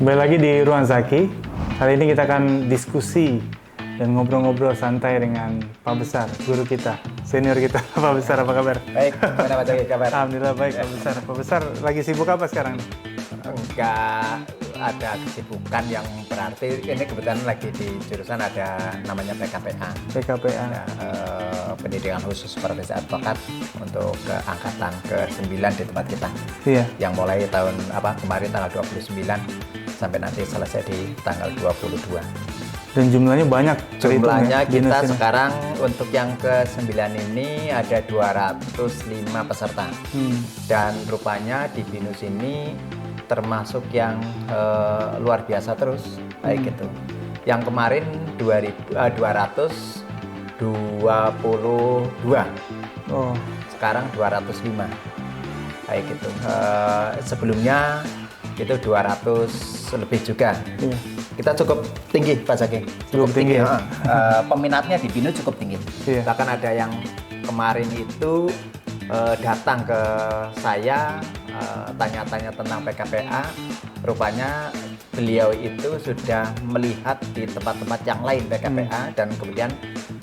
Kembali lagi di Ruang Zaki. Kali ini kita akan diskusi dan ngobrol-ngobrol santai dengan Pak Besar, guru kita, senior kita. Pak Besar, apa kabar? Baik, gimana Pak Zaki kabar? Alhamdulillah baik, Pak Besar. Pak Besar lagi sibuk apa sekarang? Enggak ada kesibukan yang berarti. Ini kebetulan lagi di jurusan ada namanya PKPA. PKPA. Ya, pendidikan khusus profesi advokat untuk ke angkatan ke-9 di tempat kita. Iya. Yang mulai tahun kemarin tanggal 29 sampai nanti selesai di tanggal 22. Dan jumlahnya banyak. Jumlahnya ya, kita sekarang untuk yang ke-9 ini ada 205 peserta. Dan rupanya di BINUS ini termasuk yang luar biasa terus, kayak gitu. Yang kemarin 222, sekarang 205, kayak gitu. Sebelumnya itu 200 lebih juga. Iya. Kita cukup tinggi, Pak Zaki. Cukup tinggi ya? Peminatnya di BINUS cukup tinggi. Iya. Bahkan ada yang kemarin itu datang ke saya tanya-tanya tentang PKPA. Rupanya beliau itu sudah melihat di tempat-tempat yang lain PKPA dan kemudian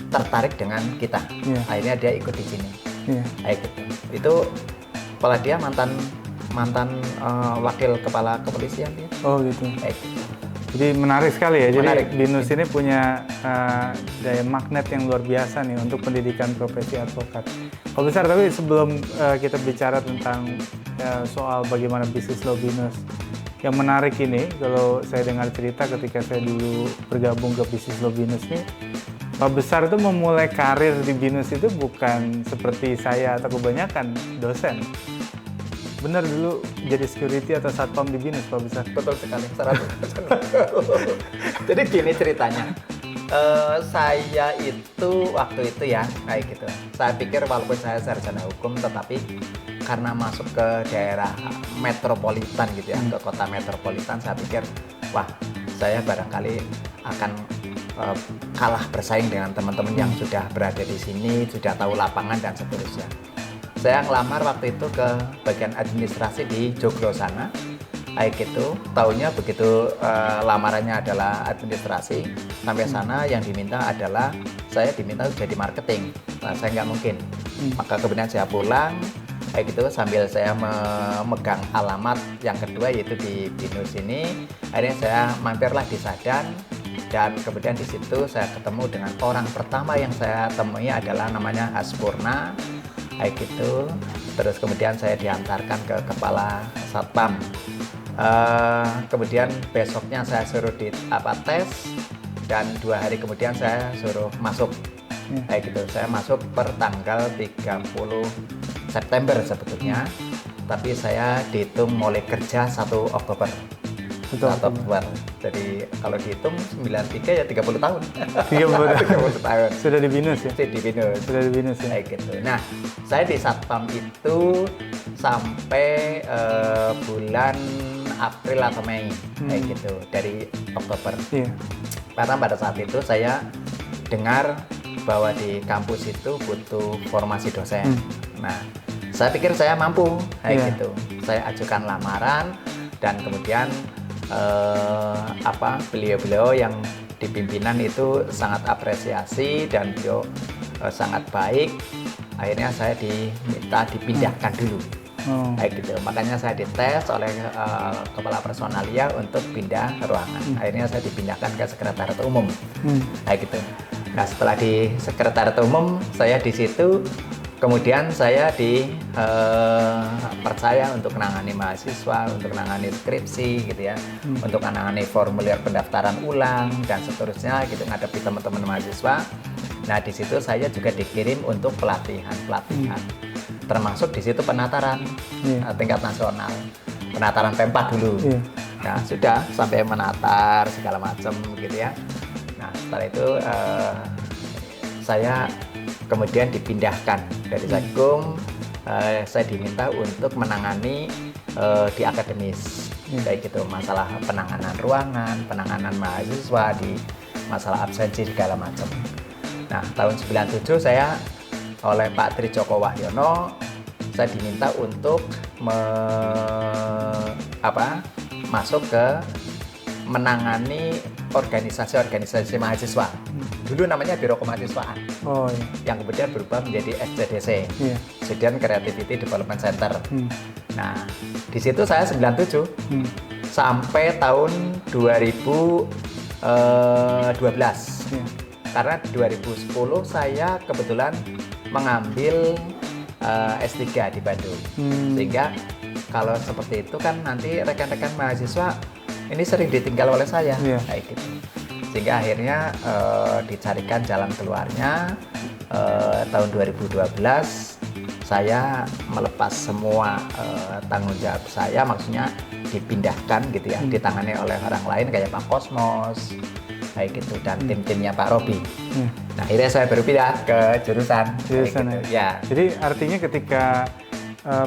tertarik dengan kita. Iya. Akhirnya dia ikut di sini. Iya. Kayak gitu. Itu kepala dia mantan wakil kepala kepolisian dia. Oh gitu. Kayak gitu. Jadi menarik sekali ya. Menarik. Jadi BINUS ini punya daya magnet yang luar biasa nih untuk pendidikan profesi advokat. Pak Besar, tapi sebelum kita bicara tentang soal bagaimana bisnis law BINUS, yang menarik ini kalau saya dengar cerita ketika saya dulu bergabung ke bisnis law BINUS ini, Pak Besar itu memulai karir di BINUS itu bukan seperti saya atau kebanyakan dosen. Benar dulu jadi security atau satpam di BINUS, Pak Besar? Betul sekali, 100%. Jadi gini ceritanya, saya itu waktu itu ya kayak gitu. Saya pikir walaupun saya sarjana hukum, tetapi karena masuk ke daerah metropolitan gitu ya, ke kota metropolitan, saya pikir wah saya barangkali akan kalah bersaing dengan teman-teman yang sudah berada di sini, sudah tahu lapangan dan seterusnya. Saya ngelamar waktu itu ke bagian administrasi di Joglo sana, kayak gitu. Taunya begitu lamarannya adalah administrasi, sampai sana yang diminta adalah saya diminta jadi marketing. Nah, saya nggak mungkin. Maka kemudian saya pulang, kayak gitu sambil saya memegang alamat yang kedua yaitu di BINUS ini. Akhirnya saya mampirlah di Sadan. Dan kemudian di situ saya ketemu dengan orang pertama yang saya temui adalah namanya Haspurna. Kayak gitu, terus kemudian saya diantarkan ke kepala satpam. Kemudian besoknya saya suruh tes dan 2 hari kemudian saya suruh masuk. Kayak gitu, saya masuk per tanggal 30 September sebetulnya, tapi saya dihitung mulai kerja 1 Oktober. Oktober. Jadi kalau dihitung 93 ya 30 tahun. 30 tahun. Sudah di BINUS ya? Di BINUS. Sudah di BINUS ya? Kayak gitu. Nah, saya di satpam itu sampai bulan April atau Mei, kayak gitu, dari Oktober. Iya. Karena pada saat itu saya dengar bahwa di kampus itu butuh formasi dosen. Nah, saya pikir saya mampu, kayak gitu. Saya ajukan lamaran dan kemudian beliau-beliau yang di pimpinan itu sangat apresiasi dan beliau sangat baik. Akhirnya saya diminta dipindahkan dulu, kayak gitu. Makanya saya dites oleh kepala personalia untuk pindah ruangan. Akhirnya saya dipindahkan ke sekretariat umum, kayak gitu. Nah, setelah di sekretariat umum saya di situ. Kemudian saya dipercaya untuk menangani mahasiswa, untuk menangani skripsi gitu ya, untuk menangani formulir pendaftaran ulang dan seterusnya gitu, ngadepi teman-teman mahasiswa. Nah, di situ saya juga dikirim untuk pelatihan, termasuk di situ penataran tingkat nasional, penataran Pempa dulu. Nah, sudah sampai menatar segala macam gitu ya. Nah, setelah itu saya kemudian dipindahkan dari Sagung, saya diminta untuk menangani di akademis, kayak gitu, masalah penanganan ruangan, penanganan mahasiswa, di masalah absensi segala macam. Nah, tahun 97 saya oleh Pak Tri Joko Wahyono, saya diminta untuk masuk ke menangani organisasi-organisasi mahasiswa. Dulu namanya Biro Kemahasiswaan, Oh iya. yang kemudian berubah menjadi SCDC, Iya. Student Creativity Development Center. Hmm. Nah, di situ saya 97 Hmm. sampai tahun 2012. Iya. Karena 2010 saya kebetulan mengambil S3 di Bandung. Hmm. Sehingga kalau seperti itu kan nanti rekan-rekan mahasiswa ini sering ditinggal oleh saya, Iya. kayak gitu. Sehingga akhirnya dicarikan jalan keluarnya. Tahun 2012 saya melepas semua tanggung jawab saya, maksudnya dipindahkan gitu ya, ditangani oleh orang lain kayak Pak Kosmos, kayak gitu, dan tim-timnya Pak Robi. Nah, akhirnya saya baru pindah ke jurusan. Kayak Jurusan gitu. ya. Ya. Jadi artinya ketika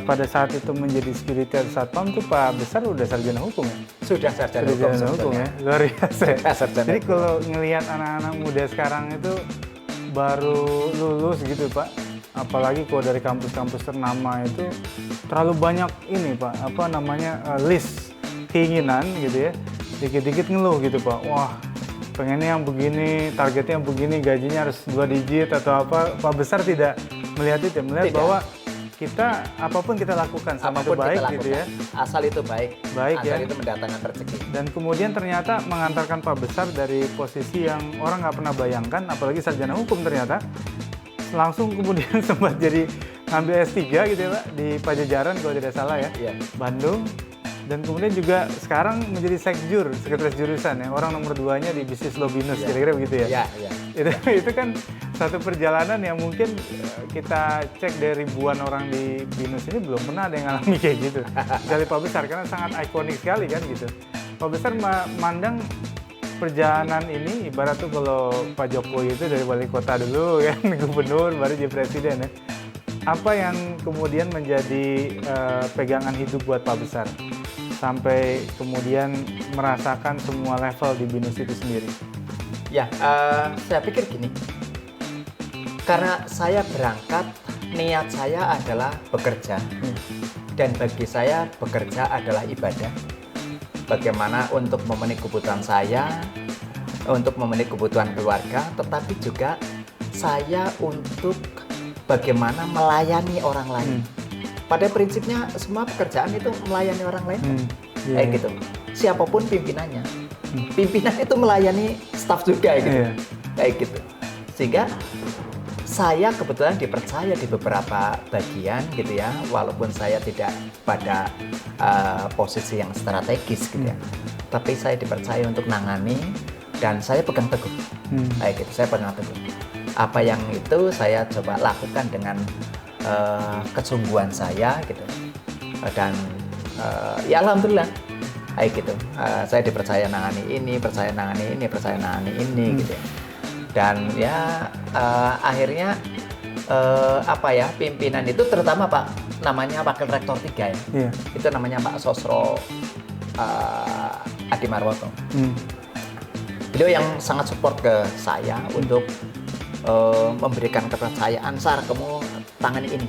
pada saat itu menjadi security atau satpam tuh Pak Besar udah sarjana hukum ya? Sudah sarjana Sudah hukum sarjana hukum sebetulnya. ya? Luar biasa. Sudah sarjana Jadi hukum. kalau ngelihat anak-anak muda sekarang itu baru lulus gitu Pak, apalagi kalau dari kampus-kampus ternama itu terlalu banyak ini Pak, apa namanya list keinginan gitu ya, dikit-dikit ngeluh gitu Pak, wah pengennya yang begini, targetnya yang begini, gajinya harus 2 digit atau apa. Pak Besar tidak melihat itu, melihat Tidak. bahwa kita apapun kita lakukan sama itu Apapun baik kita gitu ya. lakukan, asal itu baik, Baik, asal ya. itu mendatangkan rezeki. Dan kemudian ternyata mengantarkan Pak Besar dari posisi yang orang nggak pernah bayangkan, apalagi sarjana hukum ternyata, langsung kemudian sempat jadi ngambil S3 gitu ya Pak, di Pajajaran kalau tidak salah ya, Iya. Bandung. Dan kemudian juga sekarang menjadi sekjur, sekretaris jurusan ya, orang nomor 2-nya di bisnis law binus, Iya. kira-kira begitu ya. Iya, iya. Itu kan satu perjalanan yang mungkin kita cek dari ribuan orang di binus ini belum pernah ada yang ngalami kayak gitu. Dari Pak Besar, karena sangat ikonik sekali kan gitu. Pak Besar mandang perjalanan ini ibarat tuh kalau Pak Jokowi itu dari wali kota dulu kan, gubernur baru jadi presiden ya. Apa yang kemudian menjadi pegangan hidup buat Pak Besar sampai kemudian merasakan semua level di binus itu sendiri? Ya, saya pikir gini, karena saya berangkat, niat saya adalah bekerja, dan bagi saya bekerja adalah ibadah. Bagaimana untuk memenuhi kebutuhan saya, untuk memenuhi kebutuhan keluarga, tetapi juga saya untuk bagaimana melayani orang lain. Pada prinsipnya semua pekerjaan itu melayani orang lain, kayak gitu. Siapapun pimpinannya, pimpinan itu melayani staf juga gitu, kayak gitu. Sehingga saya kebetulan dipercaya di beberapa bagian gitu ya, walaupun saya tidak pada posisi yang strategis gitu ya, tapi saya dipercaya untuk nangani dan saya pegang teguh, kayak gitu. Saya pegang teguh. Apa yang itu saya coba lakukan dengan kesungguhan saya gitu, dan ya alhamdulillah kayak gitu. Saya dipercaya nangani ini, percaya nangani ini, percaya nangani ini gitu ya. Dan ya akhirnya apa ya, pimpinan itu terutama Pak, namanya Wakil Rektor 3 ya. Iya. Itu namanya Pak Sosro Adi Marwoto. Beliau yang sangat support ke saya untuk memberikan kepercayaan, Sar, kamu tangani ini.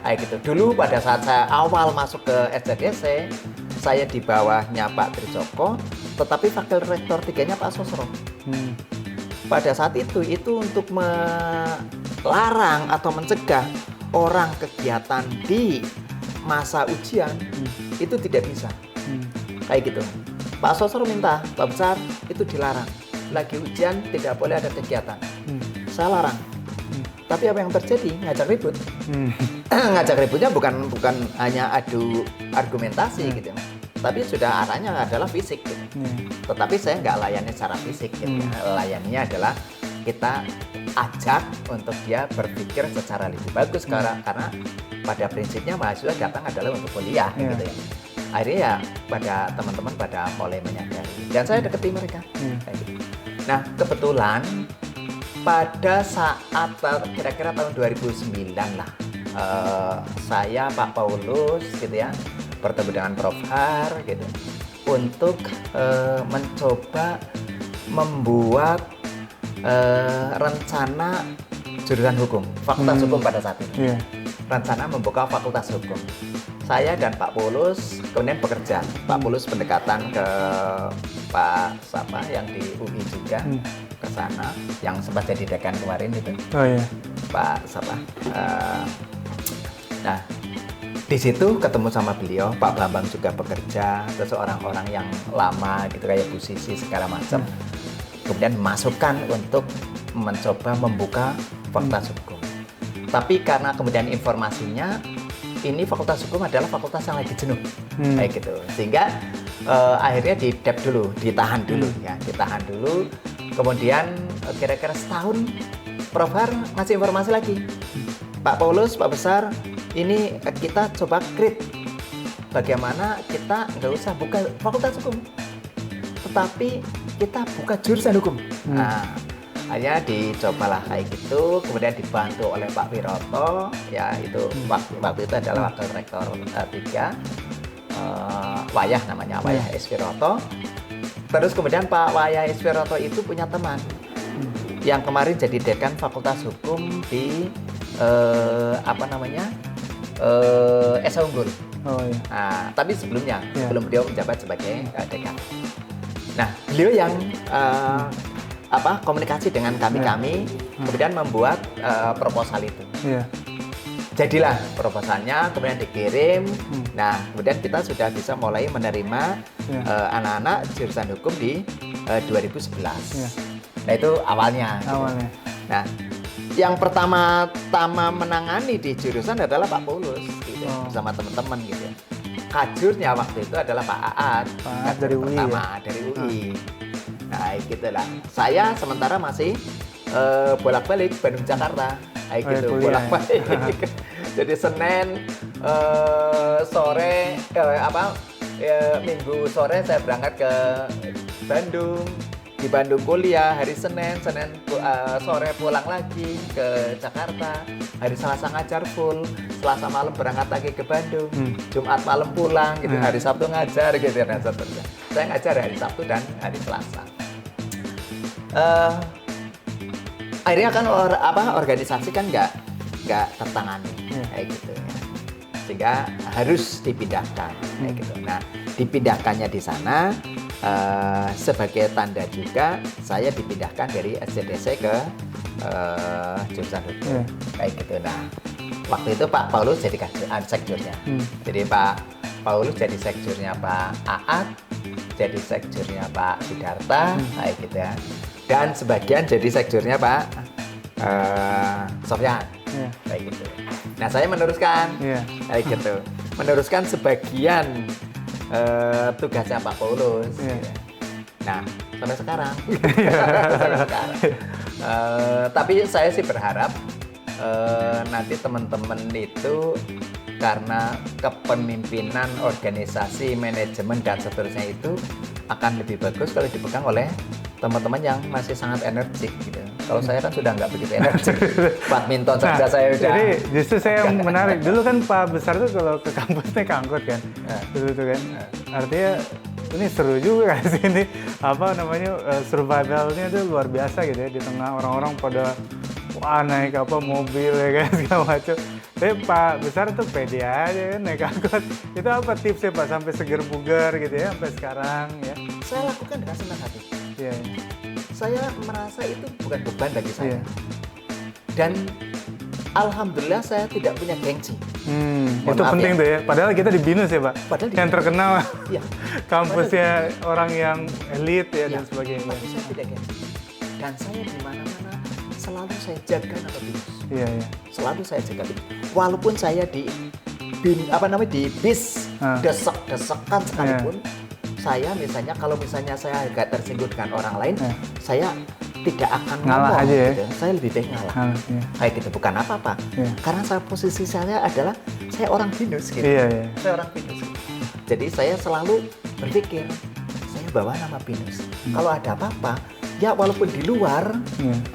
Kayak gitu. Dulu pada saat saya awal masuk ke SCDC, saya di bawahnya Pak Trijoko, tetapi Wakil Rektor 3-nya Pak Sosro. Pada saat itu untuk melarang atau mencegah orang kegiatan di masa ujian itu tidak bisa. Kayak gitu. Pak Sosro minta, Pak Besar, itu dilarang. Lagi ujian tidak boleh ada kegiatan. Saya larang. Tapi apa yang terjadi? Ngajak ribut. Ngajak ributnya bukan hanya adu argumentasi gitu, tapi sudah arahnya adalah fisik gitu. Tetapi saya nggak layani secara fisik gitu. Layaninya adalah kita ajak untuk dia berpikir secara lebih bagus, karena pada prinsipnya mahasiswa datang adalah untuk kuliah gitu ya. Akhirnya ya pada teman-teman pada mulai menyadari dan saya deketi mereka. Kayak gitu. Nah, kebetulan pada saat kira-kira tahun 2009 lah, saya Pak Paulus gitu ya bertemu dengan Prof. Har gitu untuk mencoba membuat rencana jurusan hukum, fakultas hukum pada saat itu. Rencana membuka fakultas hukum. saya dan Pak Paulus kemudian bekerja. Pak Paulus pendekatan ke Pak Sapa yang di UI juga ke sana, yang sempat jadi dekan kemarin itu. Oh iya. Pak Sapa. Nah, di situ ketemu sama beliau. Pak Bambang juga bekerja, terus orang-orang yang lama gitu kayak Bu Sisi segala macam. Kemudian masukkan untuk mencoba membuka fakultas hukum. Tapi karena kemudian informasinya ini fakultas hukum adalah fakultas yang lagi jenuh, kayak gitu. Sehingga akhirnya ditahan dulu. Kemudian kira-kira setahun Prof Har ngasih informasi lagi. Pak Paulus, Pak Besar, ini kita coba create bagaimana kita nggak usah buka fakultas hukum, tetapi kita buka jurusan hukum. Nah, hanya dicobalah kayak gitu, kemudian dibantu oleh Pak Wiroto, ya itu waktu itu adalah wakil rektor 3, Wayah namanya, Wayah S. Wiroto. Terus kemudian Pak Wayah S. Wiroto itu punya teman yang kemarin jadi dekan Fakultas Hukum di Esa Unggul. Oh iya. Nah, tapi sebelum beliau menjabat sebagai dekan. Nah, beliau yang komunikasi dengan kami, kemudian membuat proposal itu. Iya. Jadilah proposalnya, kemudian dikirim. Nah, kemudian kita sudah bisa mulai menerima anak-anak jurusan hukum di 2011. Nah, itu awalnya. Awalnya. Nah, yang pertama-tama menangani di jurusan adalah Pak Paulus, gitu, bersama teman-teman gitu. Kajurnya waktu itu adalah Pak Aat, dari UI. Dari UI. Nah, gitulah. Saya sementara masih bolak-balik Bandung Jakarta, gitu, bolak-balik. Jadi Senin sore, Minggu sore saya berangkat ke Bandung. Di Bandung kuliah, hari Senin sore pulang lagi ke Jakarta, hari Selasa ngajar full, Selasa malam berangkat lagi ke Bandung, Jumat malam pulang, gitu, hari Sabtu ngajar, gitu, dan seterusnya. Saya ngajar hari Sabtu dan hari Selasa. Akhirnya kan organisasi kan nggak tertangani, kayak gitu ya. Sehingga harus dipindahkan, kayak gitu. Nah, dipindahkannya di sana. Sebagai tanda juga saya dipindahkan dari SCDC ke jurusan hukum, kayak gitu. Nah, waktu itu Pak Paulus jadi sekjurnya. Jadi Pak Paulus jadi sekjurnya Pak Aat, jadi sekjurnya Pak Sidarta, kayak gitu ya. Dan sebagian jadi sekjurnya Pak Sofyan, kayak gitu. Nah, saya meneruskan, kayak gitu. Meneruskan sebagian tugasnya Pak Paulus. Nah, sampai sekarang. Tapi saya sih berharap nanti teman-teman itu karena kepemimpinan organisasi, manajemen dan seterusnya itu akan lebih bagus kalau dipegang oleh teman-teman yang masih sangat energik gitu. Kalau saya kan sudah nggak begitu energik. Badminton saja saya udah. Jadi justru saya menarik. Dulu kan Pak Besar tuh kalau ke kampus naik angkot kan. Dulu tuh kan. Artinya ini seru juga kan sih ini survivalnya tuh luar biasa gitu ya di tengah orang-orang pada naik mobil ya kan segala macam. Tapi Pak Besar tuh pede aja kan naik angkot. Itu apa tipsnya Pak sampai seger bugar gitu ya sampai sekarang ya? Saya lakukan dengan senang hati. Iya. Saya merasa itu bukan beban bagi saya. Dan alhamdulillah saya tidak punya gengsi. Itu penting tuh ya. Padahal kita di BINUS ya Pak. Padahal yang terkenal kampusnya padahal orang yang elit ya dan sebagainya. Tapi saya tidak gengsi. Dan saya di mana-mana selalu saya jaga nama BINUS. Iya. Selalu saya jaga BINUS. Walaupun saya di bis desek-desekan sekalipun. Saya misalnya kalau saya agak tersinggung dengan orang lain, saya tidak akan ngalah ngomong aja ya. gitu. Saya lebih baik ngalah. Kayak gitu, bukan apa-apa. Karena posisi saya adalah saya orang BINUS gitu. Saya orang BINUS. Jadi saya selalu berpikir saya bawa nama BINUS. Kalau ada apa-apa, ya walaupun di luar,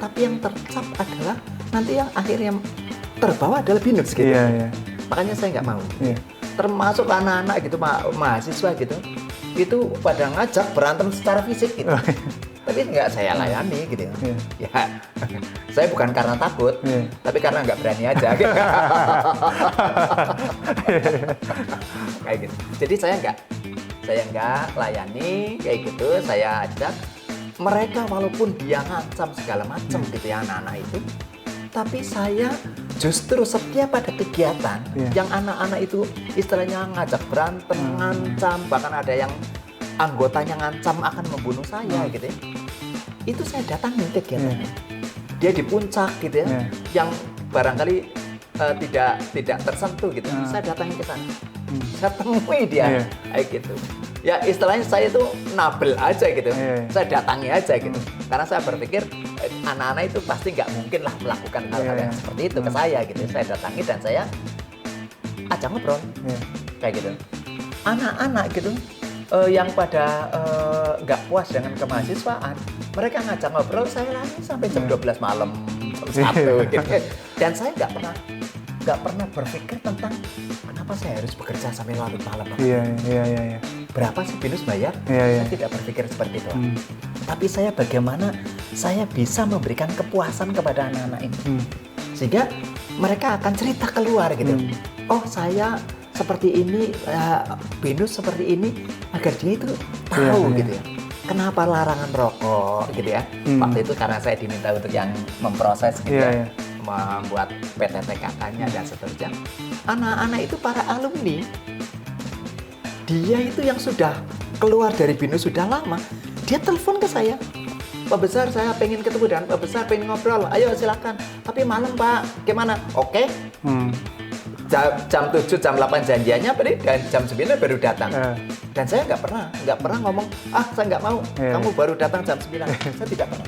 tapi yang tercap adalah nanti yang akhirnya terbawa adalah BINUS gitu. Makanya saya nggak mau. Termasuk anak-anak gitu, mahasiswa gitu. Itu pada ngajak berantem secara fisik gitu. tapi nggak saya layani gitu ya. Iya. Ya, saya bukan karena takut, tapi karena nggak berani aja. Gitu. Kayak gitu. Jadi saya nggak layani kayak gitu. Saya ajak mereka walaupun dia ngancam segala macam gitu ya anak-anak itu, tapi saya justru setiap ada kegiatan yang anak-anak itu istilahnya ngajak berantem, ngancam, bahkan ada yang anggotanya ngancam akan membunuh saya gitu ya. Itu saya datangin kegiatannya. Dia di puncak gitu ya, yang barangkali tidak tersentuh gitu. Saya datangin ke sana. Saya temui dia kayak gitu. Ya istilahnya saya itu nabel aja gitu. Saya datangi aja gitu. Karena saya berpikir anak-anak itu pasti nggak mungkin lah melakukan hal-hal yang seperti itu ke saya gitu. Saya datangi dan saya ajak ngobrol kayak gitu. Anak-anak gitu yang pada nggak puas dengan kemahasiswaan, mereka ngajak ngobrol, saya layani sampai jam 12 malam, jam 1 gitu. Dan saya nggak pernah berpikir tentang kenapa saya harus bekerja sampai larut malam. Iya. Berapa sih BINUS bayar? Iya. Saya tidak berpikir seperti itu. Tapi saya bagaimana saya bisa memberikan kepuasan kepada anak-anak ini. Sehingga mereka akan cerita keluar gitu. Oh, saya seperti ini, BINUS seperti ini, agar dia itu tahu gitu ya. Kenapa larangan rokok gitu ya. Waktu itu karena saya diminta untuk yang memproses gitu ya. Membuat PTTKK-nya dan seterusnya. Anak-anak itu para alumni, dia itu yang sudah keluar dari BINUS sudah lama, dia telepon ke saya. Pak Besar, saya pengen ketemu dan Pak Besar pengen ngobrol. Ayo silakan. Tapi malam Pak, gimana? Oke. Jam 7, jam 8 janjiannya, dan jam 9 baru datang. Dan saya nggak pernah ngomong, saya nggak mau, kamu baru datang jam 9. Saya tidak pernah.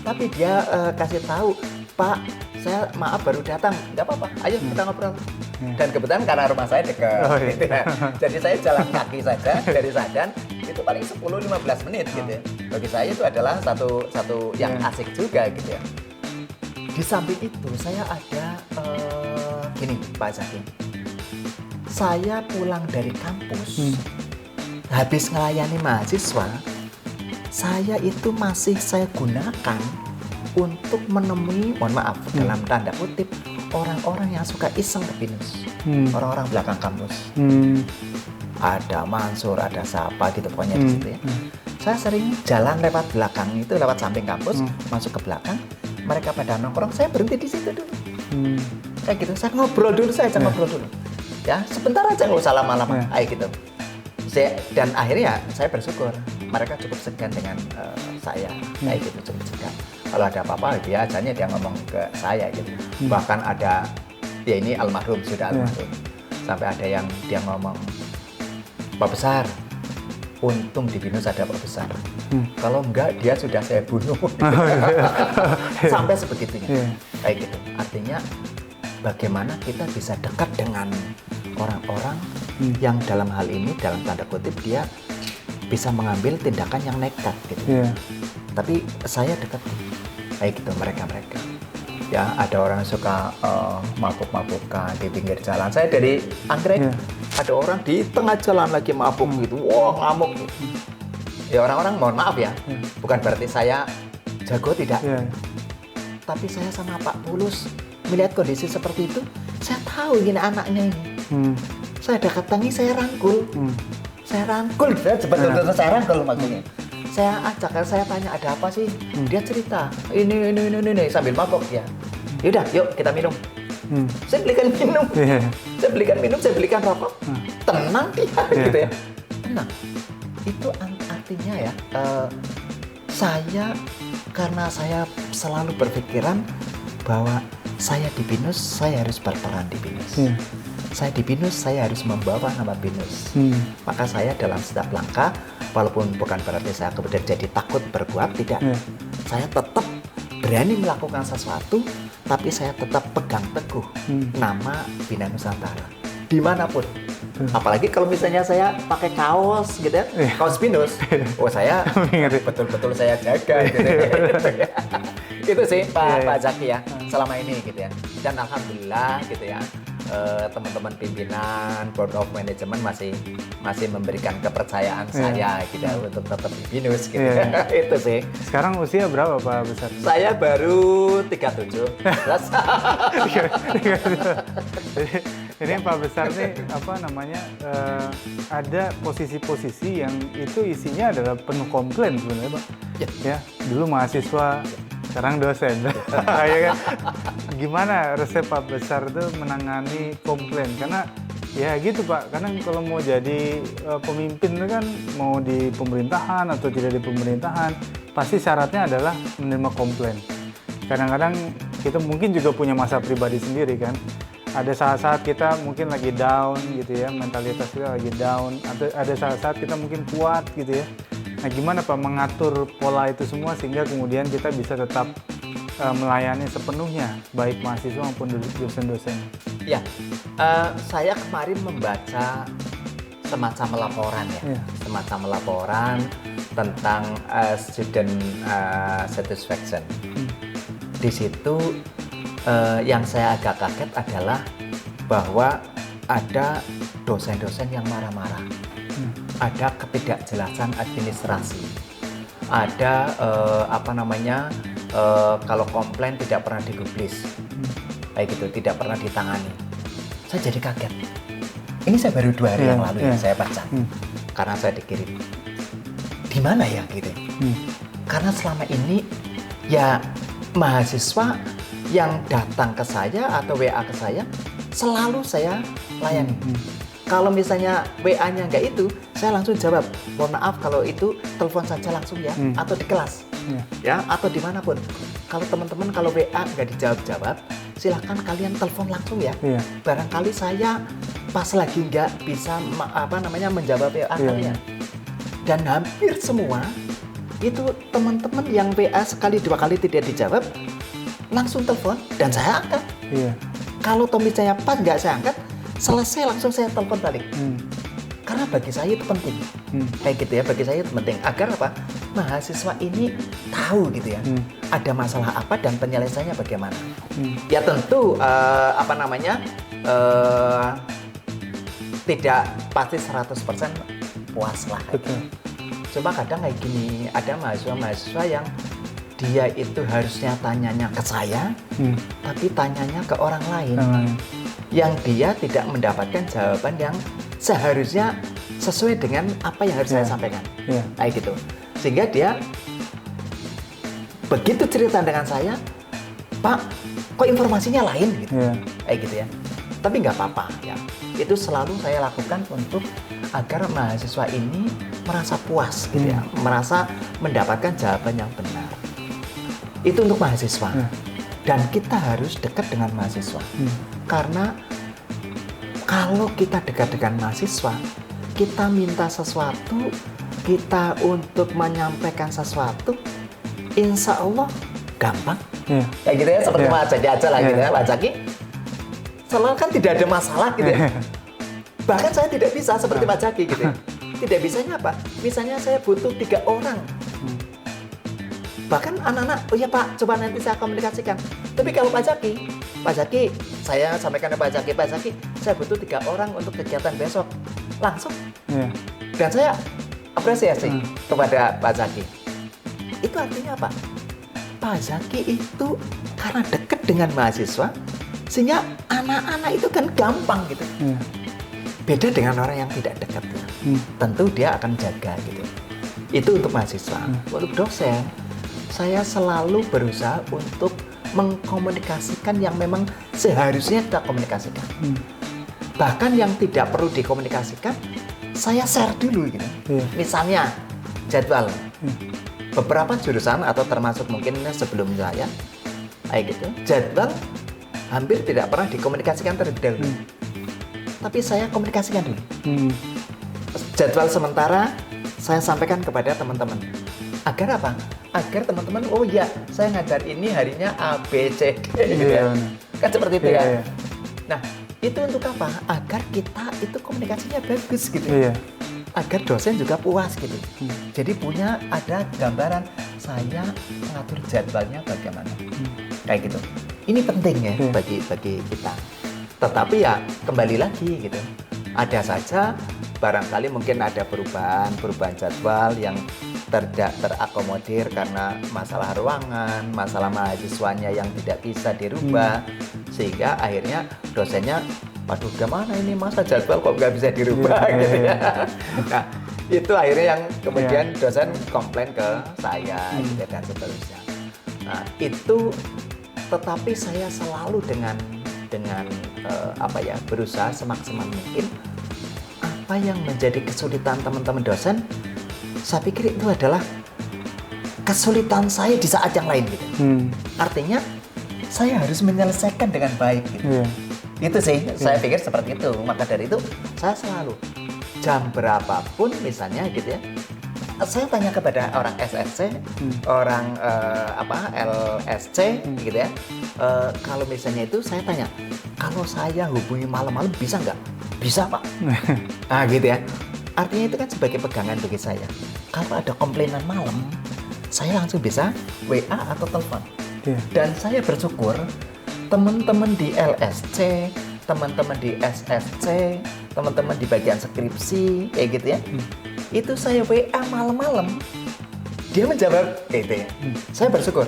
Tapi dia kasih tahu, Pak, saya maaf baru datang, nggak apa-apa, ayo kita ngobrol. Dan kebetulan karena rumah saya dekat, gitu ya. Jadi saya jalan kaki saja dari Sadan, itu paling 10-15 menit gitu ya. Bagi saya itu adalah satu yang asik juga gitu ya. Di samping itu saya ada gini Pak Zaki, saya pulang dari kampus, habis melayani mahasiswa, saya itu masih saya gunakan untuk menemui, mohon maaf dalam tanda kutip, orang-orang yang suka iseng ke BINUS, orang-orang belakang kampus. Ada Mansur, ada siapa gitu pokoknya di situ ya. Saya sering jalan lewat belakang itu, lewat samping kampus, masuk ke belakang, mereka pada nongkrong, saya berhenti di situ dulu. Kayak gitu, saya ngobrol dulu, ngobrol dulu. Ya, sebentar aja, nggak usah lama-lama, kayak gitu. Dan akhirnya saya bersyukur, mereka cukup segan dengan saya, kayak gitu, cukup segan. Kalau ada apa-apa, biasanya dia ngomong ke saya gitu. Bahkan ada, ya ini almarhum, sudah almarhum. Sampai ada yang dia ngomong, Pak Besar, untung di BINUS ada Pak Besar. Kalau enggak, dia sudah saya bunuh. Sampai sebegitunya. Kayak gitu. Artinya, bagaimana kita bisa dekat dengan orang-orang yang dalam hal ini, dalam tanda kutip, dia bisa mengambil tindakan yang nekat gitu. Tapi saya dekat kayak gitu mereka-mereka. Ya, ada orang yang suka mabuk-mabukan di pinggir jalan. Saya dari Anggrek, ada orang di tengah jalan lagi mabuk gitu. Wah, ngamuk gitu. Ya orang-orang mohon maaf ya, bukan berarti saya jago, tidak. Tapi saya sama Pak Pulus melihat kondisi seperti itu, saya tahu gini anaknya ini. Saya datangi, saya rangkul. Saya rangkul, betul-betul saya rangkul maksudnya. Saya ajak, saya tanya ada apa sih? Dia cerita, ini sambil mabok ya. Yaudah, yuk kita minum. Saya belikan minum. Saya belikan rokok. Tenang dia gitu ya. Tenang. Itu artinya ya, saya karena saya selalu berpikiran bahwa saya di BINUS, saya harus berperan di BINUS. Saya di BINUS, saya harus membawa nama BINUS. Maka saya dalam setiap langkah, walaupun bukan berarti saya kemudian jadi takut berbuat, tidak. Saya tetap berani melakukan sesuatu, tapi saya tetap pegang teguh nama Bina Nusantara dimanapun. Apalagi kalau misalnya saya pakai kaos gitu ya, kaos BINUS, saya betul-betul saya jaga gitu. Itu sih Pak Zaki ya, selama ini gitu ya. Dan alhamdulillah gitu ya, teman-teman pimpinan, board of management masih memberikan kepercayaan saya gitu ya, untuk tetap di BINUS gitu. Itu sih. Sekarang usia berapa Pak Besar? Saya baru 37. Ini Pak Besar nih apa namanya, ada posisi-posisi yang itu isinya adalah penuh komplain sebenarnya Pak. Ya, dulu mahasiswa, sekarang dosen. Ya kan? Gimana resep Pak Besar tuh menangani komplain? Karena ya gitu Pak, karena kalau mau jadi pemimpin itu kan mau di pemerintahan atau tidak di pemerintahan, pasti syaratnya adalah menerima komplain. Kadang-kadang kita mungkin juga punya masa pribadi sendiri kan. Ada saat-saat kita mungkin lagi down gitu ya, mentalitas kita lagi down. Atau ada saat-saat kita mungkin kuat gitu ya. Nah gimana Pak mengatur pola itu semua sehingga kemudian kita bisa tetap melayani sepenuhnya baik mahasiswa maupun dosen-dosen. Ya, saya kemarin membaca semacam laporan ya, semacam laporan tentang student satisfaction. Di situ yang saya agak kaget adalah bahwa ada dosen-dosen yang marah-marah, ada ketidakjelasan administrasi, ada kalau komplain tidak pernah digubris, kayak gitu, tidak pernah ditangani. Saya jadi kaget. Ini saya baru 2 hari yang lalu ya saya baca, karena saya dikirim. Di mana ya gitu? Karena selama ini ya mahasiswa yang datang ke saya atau WA ke saya selalu saya layani. Kalau misalnya WA-nya nggak itu, saya langsung jawab. Mohon maaf kalau itu telepon saja langsung ya, atau di kelas, ya, atau dimanapun. Kalau teman-teman kalau WA nggak dijawab-jawab, silahkan kalian telepon langsung ya. Barangkali saya pas lagi nggak bisa menjawab WA kalian. Dan hampir semua itu teman-teman yang WA sekali 2 kali tidak dijawab, langsung telepon dan saya angkat. Kalau misalnya pas nggak saya angkat, selesai langsung saya telepon balik. Karena bagi saya itu penting. Kayak gitu ya, bagi saya itu penting. Agar apa? Mahasiswa ini tahu gitu ya, ada masalah apa dan penyelesaiannya bagaimana. Ya tentu tidak pasti 100% puas lah. Cuma kadang kayak gini, ada mahasiswa yang dia itu harusnya tanyanya ke saya, tapi tanyanya ke orang lain. Yang dia tidak mendapatkan jawaban yang seharusnya sesuai dengan apa yang harus saya sampaikan. Kayak gitu. Sehingga dia begitu cerita dengan saya, Pak, kok informasinya lain gitu. Kayak gitu ya. Tapi nggak apa-apa ya. Itu selalu saya lakukan untuk agar mahasiswa ini merasa puas gitu ya, merasa mendapatkan jawaban yang benar. Itu untuk mahasiswa. Dan kita harus dekat dengan mahasiswa. Karena kalau kita dekat dengan mahasiswa, kita minta sesuatu, kita untuk menyampaikan sesuatu, insya Allah gampang. Kayak gitu ya, seperti Pak Jaki aja lah gitu ya, Pak Jaki. Selalu kan tidak ada masalah gitu ya. Bahkan saya tidak bisa seperti Pak Jaki gitu ya. Tidak bisanya apa? Misalnya saya butuh 3 orang. Bahkan anak-anak, oh ya Pak, coba nanti saya komunikasikan. Tapi kalau Pak Jaki, saya sampaikan ke Pak Jaki, saya butuh 3 orang untuk kegiatan besok. Langsung. Dan saya apresiasi kepada Pak Jaki. Itu artinya apa? Pak Jaki itu karena dekat dengan mahasiswa, sehingga anak-anak itu kan gampang gitu. Beda dengan orang yang tidak dekat. Tentu dia akan jaga gitu. Itu untuk mahasiswa. Untuk dosen, saya selalu berusaha untuk mengkomunikasikan yang memang seharusnya kita komunikasikan. Bahkan yang tidak perlu dikomunikasikan, saya share dulu gitu. Misalnya jadwal. Beberapa jurusan atau termasuk mungkin sebelum saya, kayak gitu, jadwal hampir tidak pernah dikomunikasikan terlebih dahulu. Tapi saya komunikasikan dulu. Jadwal sementara saya sampaikan kepada teman-teman. Agar apa? Agar teman-teman, oh iya, saya ngajar ini harinya A, B, C, D gitu ya. Kan seperti itu ya. Nah, itu untuk apa? Agar kita itu komunikasinya bagus gitu. Agar dosen juga puas gitu. Jadi ada gambaran saya mengatur jadwalnya bagaimana. Kayak gitu. Ini penting ya bagi kita. Tetapi ya kembali lagi gitu. Ada saja barangkali mungkin ada perubahan jadwal yang tidak terakomodir karena masalah ruangan, masalah mahasiswanya yang tidak bisa dirubah, sehingga akhirnya dosennya, waduh gimana ini masa jadwal kok nggak bisa dirubah gitu ya. Nah, itu akhirnya yang kemudian dosen komplain ke saya gitu dan seterusnya. Nah, itu tetapi saya selalu dengan berusaha semaksimal mungkin apa yang menjadi kesulitan teman-teman dosen, saya pikir itu adalah kesulitan saya di saat yang lain gitu. Artinya saya harus menyelesaikan dengan baik gitu. Itu sih, saya pikir seperti itu. Maka dari itu saya selalu jam berapapun misalnya gitu ya, saya tanya kepada orang SSC, orang LSC gitu ya. Kalau misalnya itu saya tanya, kalau saya hubungi malam-malam bisa nggak? Bisa Pak. Nah gitu ya. Artinya itu kan sebagai pegangan bagi saya. Kalau ada komplainan malam, saya langsung bisa WA atau telepon. Dan saya bersyukur teman-teman di LSC, teman-teman di SSC, teman-teman di bagian skripsi kayak gitu ya. Itu saya WA malam-malam, dia menjawab kayak gitu ya. Saya bersyukur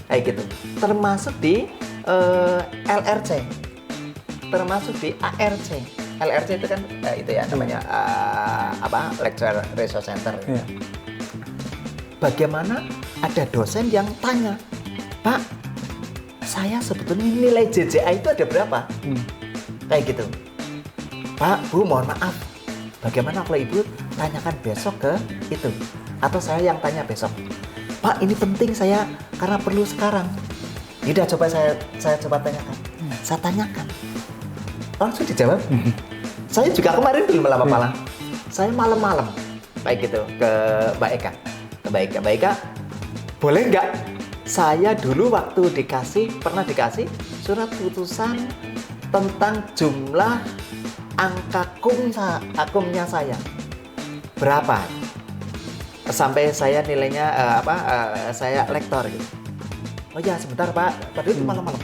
kayak gitu. Termasuk di LRC, termasuk di ARC. LRC itu kan itu ya namanya Lecture Resource Center. Bagaimana ada dosen yang tanya, Pak, saya sebetulnya nilai JJA itu ada berapa? Kayak gitu. Pak, Bu, mohon maaf. Bagaimana kalau Ibu tanyakan besok ke itu? Atau saya yang tanya besok. Pak, ini penting saya karena perlu sekarang. Yaudah, coba saya coba tanyakan. Saya tanyakan. Langsung dijawab. Saya juga kemarin belum lama-lama. Saya malam-malam kayak gitu ke Mbak Eka. Ke Mbak Eka, boleh nggak saya dulu waktu pernah dikasih surat putusan tentang jumlah angka akumnya saya berapa sampai saya nilainya saya lektor gitu. Oh ya sebentar Pak, padahal itu malam-malam.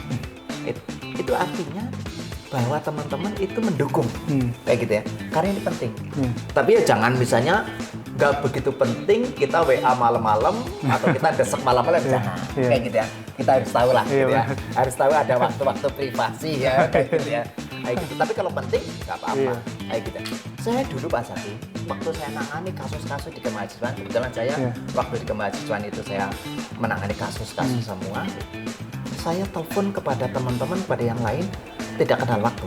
Itu artinya bahwa teman-teman itu mendukung kayak gitu ya, karena ini penting. Tapi ya jangan misalnya nggak begitu penting kita WA malam-malam atau kita desek malam-malam, jangan kayak gitu ya. Kita harus tahu lah gitu ya, harus tahu ada waktu-waktu privasi ya kayak gitu ya. Kayak gitu. Tapi kalau penting nggak apa-apa kayak gitu. Saya dulu Pak Zaki, waktu saya menangani kasus-kasus di kemahasiswaan, kebetulan saya waktu di kemahasiswaan itu saya menangani kasus-kasus semua. Saya telepon kepada teman-teman pada yang lain tidak kenal waktu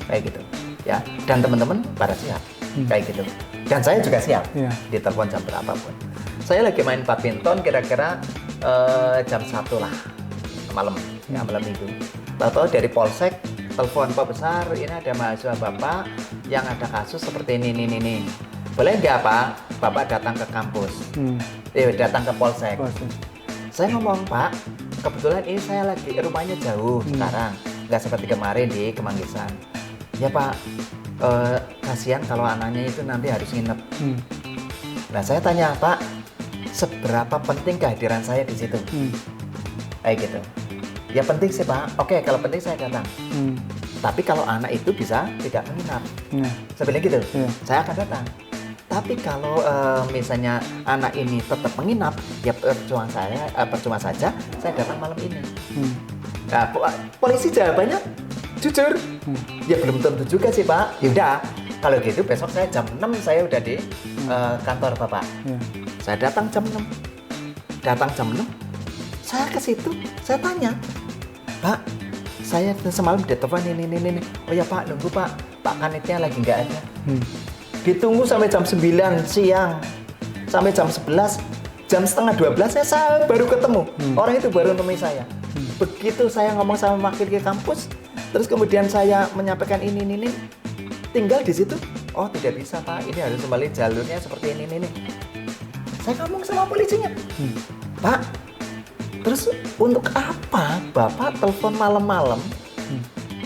kayak gitu ya, dan teman-teman pada siap kayak gitu, dan saya juga siap ditelepon jam berapapun. Saya lagi main badminton kira-kira jam 1 lah malam ya, malam minggu. Tahu-tahu dari Polsek telepon, Pak Besar, ini ada mahasiswa Bapak yang ada kasus seperti ini. Boleh nggak Pak, Bapak datang ke kampus, datang ke Polsek. Saya ngomong, Pak, kebetulan ini saya lagi rumahnya jauh sekarang, nggak seperti kemarin di Kemanggisan. Ya Pak, kasihan kalau anaknya itu nanti harus nginep. Nah saya tanya, Pak, seberapa penting kehadiran saya di situ? Kayak gitu. Ya penting sih Pak. Oke, kalau penting saya datang. Tapi kalau anak itu bisa tidak menginap, sebenarnya gitu, saya akan datang. Tapi kalau misalnya anak ini tetap menginap, ya percuma saja saya datang malam ini. Nah, polisi jawabannya jujur, ya belum tentu juga sih Pak. Ya udah, kalau gitu besok saya jam 6 saya udah di kantor Bapak. Saya datang jam 6. Datang jam 6, saya ke situ, saya tanya, Pak, saya semalam ditelepon ini. Oh ya Pak, nunggu Pak Kanitnya lagi nggak ada. Ditunggu sampai jam 9 siang, sampai jam 11, jam setengah 12 saya baru ketemu. Orang itu baru nemui saya. Begitu saya ngomong sama wakil ke kampus, terus kemudian saya menyampaikan ini, tinggal di situ. Oh tidak bisa Pak, ini harus kembali jalurnya seperti ini. Saya ngomong sama polisinya, Pak, terus untuk apa Bapak telepon malam-malam?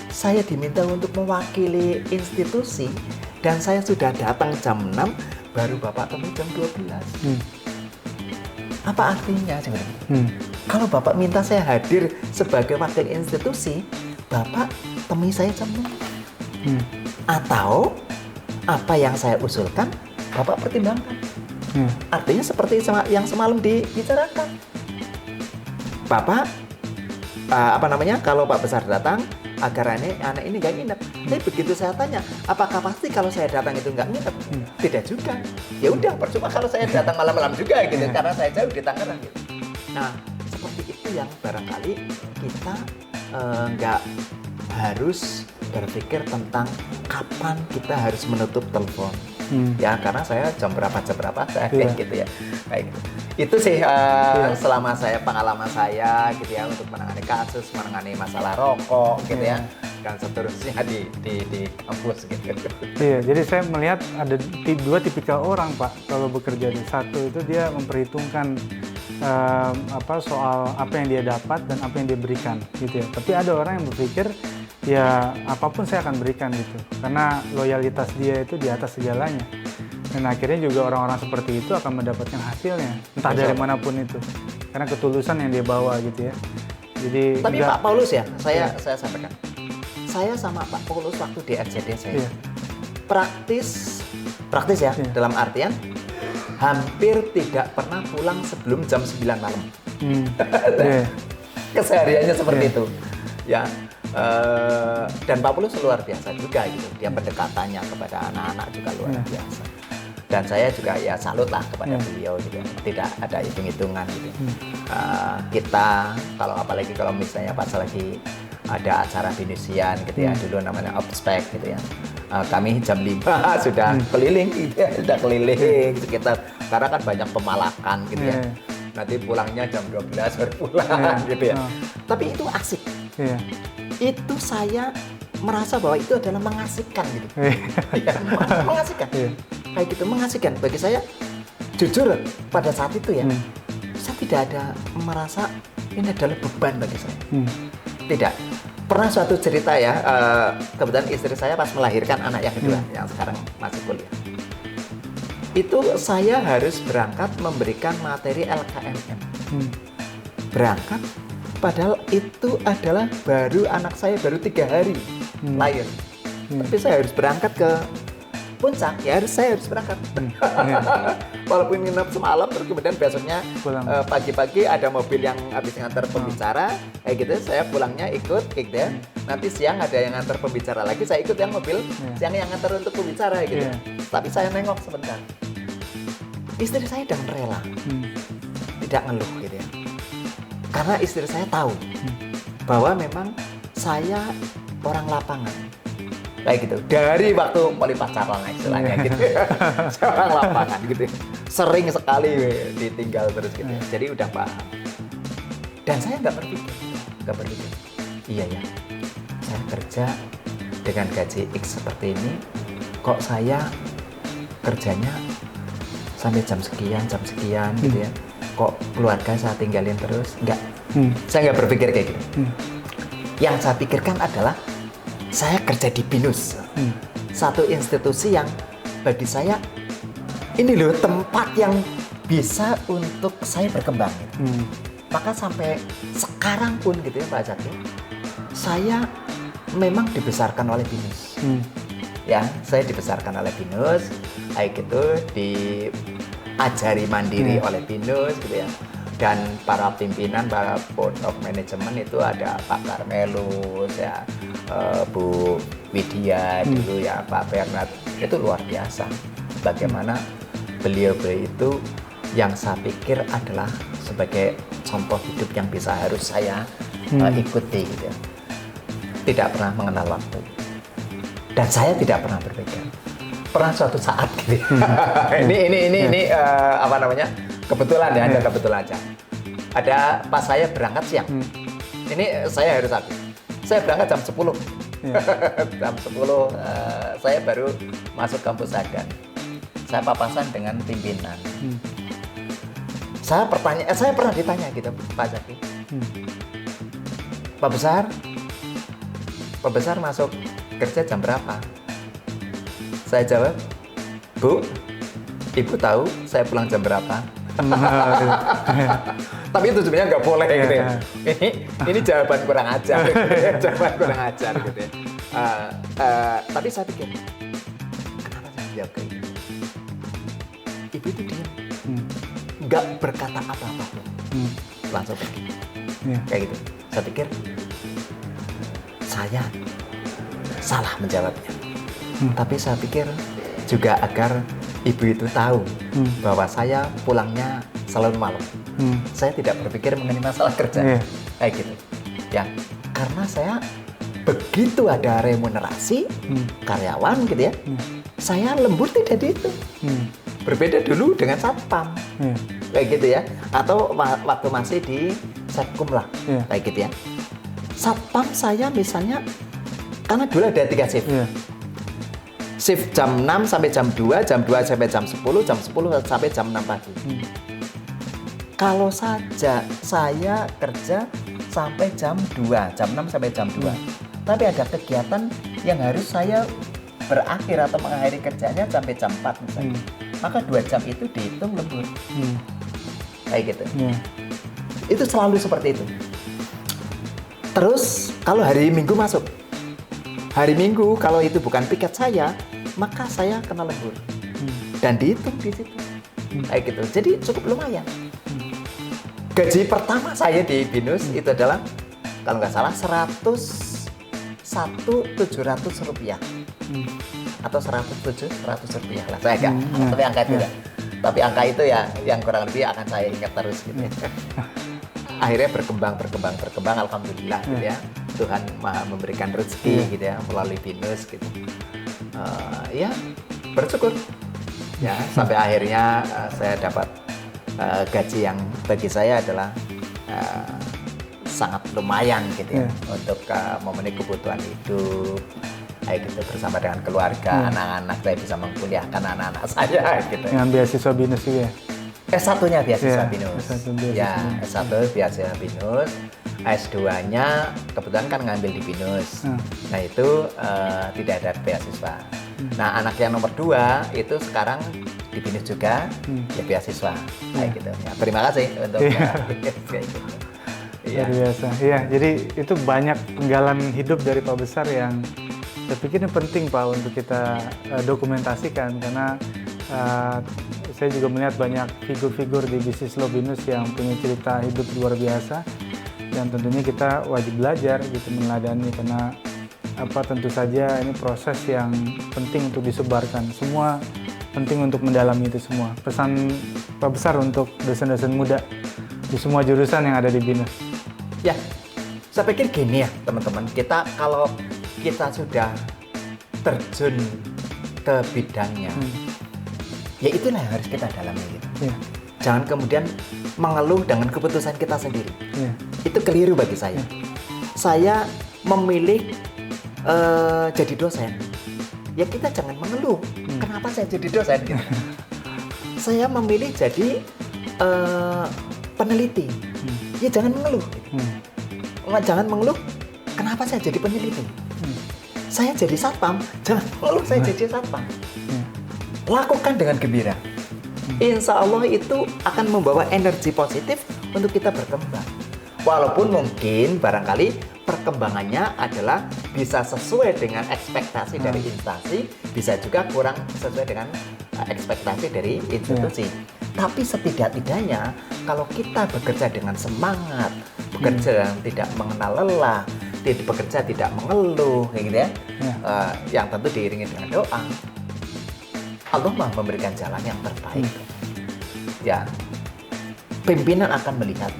Saya diminta untuk mewakili institusi, dan saya sudah datang jam 6, baru Bapak temui jam 12. Apa artinya sebenarnya? Hmm. Kalau Bapak minta saya hadir sebagai wakil institusi, Bapak temui saya jam 6. Hmm. Atau apa yang saya usulkan, Bapak pertimbangkan. Hmm. Artinya seperti yang semalam dibicarakan. Bapak, kalau Pak Besar datang, agar anak ini nggak nginep. Tapi begitu saya tanya, apakah pasti kalau saya datang itu nggak nginep? Tidak juga. Ya udah, percuma kalau saya datang malam-malam juga gitu, karena saya jauh di Tangerang gitu. Nah, seperti itu yang barangkali kita nggak harus berpikir tentang kapan kita harus menutup telepon. Ya, karena saya jam berapa saya kayak gitu ya, kayak gitu. Itu sih selama pengalaman saya gitu ya, untuk menangani kasus, menangani masalah rokok gitu ya, dan seterusnya di kampus gitu. Iya, jadi saya melihat ada dua tipikal orang, Pak, kalau bekerja. Satu itu dia memperhitungkan soal apa yang dia dapat dan apa yang dia berikan gitu ya. Tapi ada orang yang berpikir ya apapun saya akan berikan gitu, karena loyalitas dia itu di atas segalanya. Dan akhirnya juga orang-orang seperti itu akan mendapatkan hasilnya, entah dari manapun itu, karena ketulusan yang dia bawa gitu ya. Jadi tapi Pak Paulus ya, saya sampaikan, saya sama Pak Paulus waktu di RCD saya praktis ya, dalam artian hampir tidak pernah pulang sebelum jam 9 malam. Kesehariannya seperti itu ya. Dan Pak Paulus luar biasa juga gitu, dia pendekatannya kepada anak-anak juga luar biasa. Dan saya juga ya salut lah kepada beliau gitu, tidak ada hitung-hitungan gitu. Kita apalagi kalau misalnya pas lagi ada acara binisian gitu ya, dulu namanya obspek gitu ya, kami jam 5 sudah keliling gitu ya, sudah keliling sekitar, karena kan banyak pemalakan gitu ya. Nanti pulangnya jam 12 baru pulang gitu ya. Tapi itu asik. Itu saya merasa bahwa itu adalah mengasihkan gitu. Ya, mengasihkan. Kayak gitu, mengasihkan. Bagi saya, jujur pada saat itu ya, saya tidak ada merasa ini adalah beban bagi saya. Tidak. Pernah suatu cerita ya, kebetulan istri saya pas melahirkan anak yang kedua, yang sekarang masih kuliah. Itu saya harus berangkat memberikan materi LKMM. Berangkat, padahal itu adalah anak saya baru 3 hari lahir. Tapi saya harus berangkat ke Puncak, ya saya harus berangkat. Walaupun nginep semalam, terus kemudian besoknya pagi-pagi ada mobil yang habis ngantar pembicara, kayak gitu, saya pulangnya ikut, gitu ya. Nanti siang ada yang ngantar pembicara lagi, saya ikut yang mobil, siang yang ngantar untuk pembicara, gitu. Tapi saya nengok sebentar. Istri saya dengan rela, tidak ngeluh, gitu ya. Karena istri saya tahu bahwa memang saya orang lapangan, kayak gitu. Dari waktu mulai pacaran istilahnya gitu, saya orang lapangan gitu. Sering sekali ditinggal terus gitu. Jadi udah paham. Dan saya nggak berpikir, iya ya, saya kerja dengan gaji X seperti ini, kok saya kerjanya sampai jam sekian gitu ya. Kok keluarga saya tinggalin terus? Enggak. Saya nggak berpikir kayak gitu. Yang saya pikirkan adalah saya kerja di BINUS. Satu institusi yang bagi saya ini loh tempat yang bisa untuk saya berkembang. Maka sampai sekarang pun gitu ya Pak Zaki, saya memang dibesarkan oleh BINUS. Ya, saya dibesarkan oleh BINUS, kayak gitu, diajari mandiri oleh BINUS gitu ya. Dan para pimpinan, para board of management itu ada Pak Karmelus ya, Bu Widya dulu ya, Pak Bernard, itu luar biasa. Bagaimana beliau itu yang saya pikir adalah sebagai contoh hidup yang harus saya ikuti gitu ya. Tidak pernah mengenal waktu. Dan saya tidak pernah berpikir. Pernah suatu saat gitu. Ini apa namanya? Kebetulan ya, ada kebetulan aja. Ada pas saya berangkat siang. Ini saya harus akui. Saya berangkat jam 10. Jam 10 saya baru masuk kampus Sagan. Saya papasan dengan pimpinan. Saya pernah ditanya gitu, Pak Zaki. Pak Besar masuk kerja jam berapa? Saya jawab, Bu, Ibu tahu saya pulang jam berapa? Tapi itu sebenarnya nggak boleh gitu ya. Ini jawaban kurang ajar, jawaban kurang ajar gitu ya. Tapi saya pikir, kenapa saya jawab kayak gitu? Ibu itu diam, nggak berkata apa-apa pun, langsung pergi, kayak gitu. Saya pikir saya salah menjawabnya, tapi saya pikir juga agar ibu itu tahu bahwa saya pulangnya selalu malam. Saya tidak berpikir mengenai masalah kerja, kayak gitu. Ya, karena saya begitu ada remunerasi karyawan gitu ya, saya lembur tidak di itu. Berbeda dulu dengan satpam, kayak gitu ya. Atau waktu masih di Setkum lah, kayak gitu ya. Satpam saya misalnya, karena dulu ada 3 shift. Shift jam 6 sampai jam 2, jam 2 sampai jam 10, jam 10 sampai jam 6 pagi. Kalau saja saya kerja sampai jam 2, jam 6 sampai jam 2. Tapi ada kegiatan yang harus saya berakhir atau mengakhiri kerjanya sampai jam 4 misalnya. Maka 2 jam itu dihitung lembur. Kayak gitu. Itu selalu seperti itu. Terus kalau hari Minggu masuk. Hari Minggu kalau itu bukan piket saya, maka saya kena lembur. Dan dihitung di situ. Kayak gitu. Jadi cukup lumayan. Gaji pertama saya di BINUS itu adalah kalau nggak salah 101.700 rupiah atau 107.100 rupiah lah, saya nggak tapi angka itu ya. Tapi angka itu ya yang kurang lebih akan saya ingat terus gitu. Akhirnya berkembang alhamdulillah gitu ya. Tuhan Maha memberikan rezeki gitu ya melalui BINUS gitu. Ya bersyukur ya sampai akhirnya saya dapat gaji yang bagi saya adalah sangat lumayan gitu ya untuk memenuhi kebutuhan hidup, kayak gitu bersama dengan keluarga, anak-anak saya bisa mengkuliahkan anak-anak saya gitu. Dengan beasiswa BINUS juga ya? S1-nya beasiswa BINUS. Ya, S1 beasiswa BINUS. S2-nya kebetulan kan ngambil di BINUS. Nah itu tidak ada beasiswa. Nah anak yang nomor 2 itu sekarang di BINUS juga, ya beasiswa kayak gitu. Ya, terima kasih untuk kayak gitu. Luar biasa. Iya, jadi itu banyak penggalan hidup dari Pak Besar yang saya pikir ini penting Pak untuk kita dokumentasikan karena saya juga melihat banyak figur-figur di bisnis Law BINUS yang punya cerita hidup luar biasa dan tentunya kita wajib belajar gitu meneladani karena tentu saja ini proses yang penting untuk disebarkan. Semua penting untuk mendalami itu semua. Pesan Pak Besar untuk dosen-dosen muda di semua jurusan yang ada di BINUS. Ya, saya pikir gini ya teman-teman, kalau kita sudah terjun ke bidangnya, ya itulah yang harus kita dalami gitu. Jangan kemudian mengeluh dengan keputusan kita sendiri. Itu keliru bagi saya. Saya memilih jadi dosen, ya kita jangan mengeluh. Kenapa saya jadi dosen? Gitu. Saya memilih jadi peneliti, ya jangan mengeluh. Jangan mengeluh. Kenapa saya jadi peneliti? Saya jadi satpam, jangan mengeluh. Saya jadi satpam. Lakukan dengan gembira. Insya Allah itu akan membawa energi positif untuk kita berkembang. Walaupun mungkin barangkali perkembangannya adalah bisa sesuai dengan ekspektasi dari instansi, bisa juga kurang sesuai dengan ekspektasi dari institusi. Tapi setidak-tidaknya kalau kita bekerja dengan semangat, bekerja yang tidak mengenal lelah, bekerja tidak mengeluh, kayak gitu ya, yang tentu diiringi dengan doa, Allah Maha memberikan jalan yang terbaik. Ya, pimpinan akan melihat.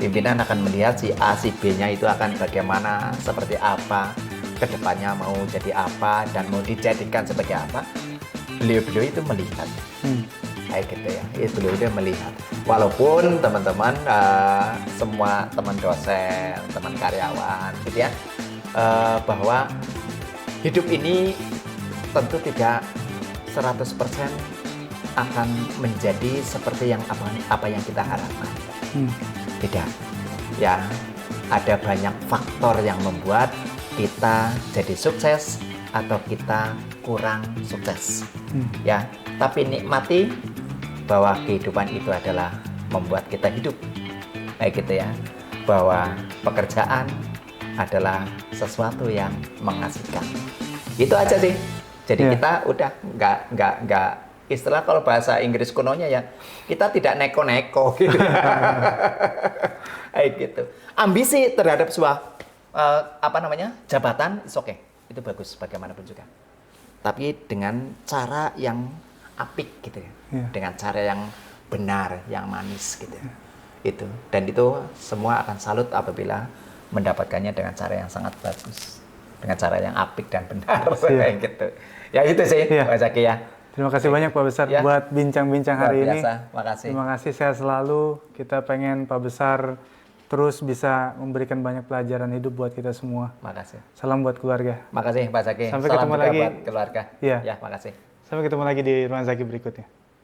Pimpinan akan melihat si A, si B-nya itu akan bagaimana, seperti apa, kedepannya mau jadi apa, dan mau dijadikan sebagai apa. Beliau-beliau itu melihat. Kayak gitu ya, beliau melihat. Walaupun teman-teman, semua teman dosen, teman karyawan, gitu ya, bahwa hidup ini tentu tidak 100% akan menjadi seperti yang apa yang kita harapkan. Tidak. Ya, ada banyak faktor yang membuat kita jadi sukses atau kita kurang sukses. Ya, tapi nikmati bahwa kehidupan itu adalah membuat kita hidup, kayak gitu ya, bahwa pekerjaan adalah sesuatu yang mengasihkan. Itu aja sih. Jadi kita udah nggak istilah kalau bahasa Inggris kunonya ya, kita tidak neko-neko gitu. Kayak gitu. Ambisi terhadap sebuah jabatan, it's okay. Itu bagus bagaimanapun juga. Tapi dengan cara yang apik gitu ya. Dengan cara yang benar, yang manis gitu. Itu. Dan itu semua akan salut apabila mendapatkannya dengan cara yang sangat bagus. Dengan cara yang apik dan benar kayak gitu. Ya itu sih, Pak Zaki ya. Terima kasih banyak Pak Besar buat bincang-bincang hari ini. Makasih. Terima kasih, sehat selalu. Kita pengen Pak Besar terus bisa memberikan banyak pelajaran hidup buat kita semua. Makasih. Salam buat keluarga. Makasih Pak Zaki. Sampai Salam ketemu juga lagi buat keluarga. Iya. Ya, makasih. Sampai ketemu lagi di Ruang Zaki berikutnya.